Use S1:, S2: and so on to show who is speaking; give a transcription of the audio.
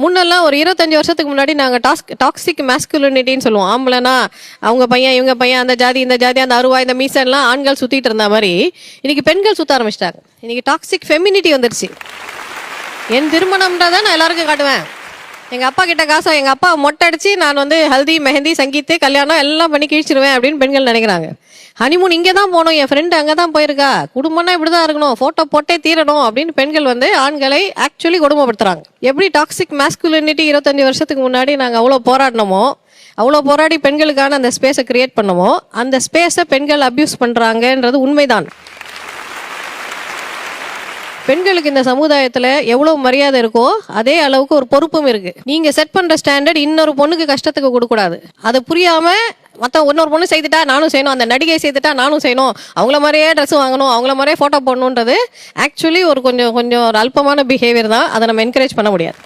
S1: முன்னெல்லாம் ஒரு 25 வருஷத்துக்கு முன்னாடி நாங்கள் டாக்ஸிக் மேஸ்குலினிட்டின்னு சொல்லுவோம். ஆம்பளைனா அவங்க பையன் இவங்க பையன், அந்த ஜாதி இந்த ஜாதி, அந்த அருவா இந்த மீசன்லாம் ஆண்கள் சுற்றிட்டு இருந்த மாதிரி இன்னைக்கு பெண்கள் சுற்ற ஆரம்பிச்சிட்டாங்க. இன்னைக்கு டாக்ஸிக் ஃபெமினிட்டி வந்துருச்சு. என் திருமணம்ன்றதை நான் எல்லாருக்கும் காட்டுவேன். எங்கள் அப்பா கிட்ட காசை எங்கள் அப்பா மொட்டை அடிச்சு நான் வந்து ஹல்தி மெஹந்தி சங்கீத்து கல்யாணம் எல்லாம் பண்ணி கிழிச்சிருவேன் அப்படின்னு பெண்கள் நினைக்கிறாங்க. ஹனிமூன் இங்கே தான் போகணும், என் ஃப்ரெண்டு அங்கே தான் போயிருக்கா, குடும்பம்னா இப்படி தான் இருக்கணும், ஃபோட்டோ போட்டே தீரணும் அப்படின்னு பெண்கள் வந்து ஆண்களை ஆக்சுவலி கொடுமைப்படுத்துறாங்க. எப்படி டாக்ஸிக் மேஸ்குலினிட்டி 25 வருஷத்துக்கு முன்னாடி நாங்கள் அவ்வளோ போராடினோமோ, அவ்வளோ போராடி பெண்களுக்கான அந்த ஸ்பேஸை கிரியேட் பண்ணமோ, அந்த ஸ்பேஸை பெண்கள் அப்யூஸ் பண்ணுறாங்கன்றது உண்மைதான். பெண்களுக்கு இந்த சமுதாயத்தில் எவ்வளோ மரியாதை இருக்கோ அதே அளவுக்கு ஒரு பொறுப்பும் இருக்கு. நீங்க செட் பண்ற ஸ்டாண்டர்ட் இன்னொரு பொண்ணுக்கு கஷ்டத்துக்கு கொடுக்கூடாது. அது புரியாம மற்ற இன்னொரு பொண்ணு செய்துட்டா நானும் செய்யணும், அந்த நடிகை செய்துட்டா நானும் செய்யணும், அவங்கள மாதிரியே ட்ரெஸ் வாங்கணும், அவங்கள மாதிரியே ஃபோட்டோ போடணுன்றது ஆக்சுவலி ஒரு கொஞ்சம் ஒரு அல்பமான பிஹேவியர் தான். அதை நம்ம என்கரேஜ் பண்ண முடியாது.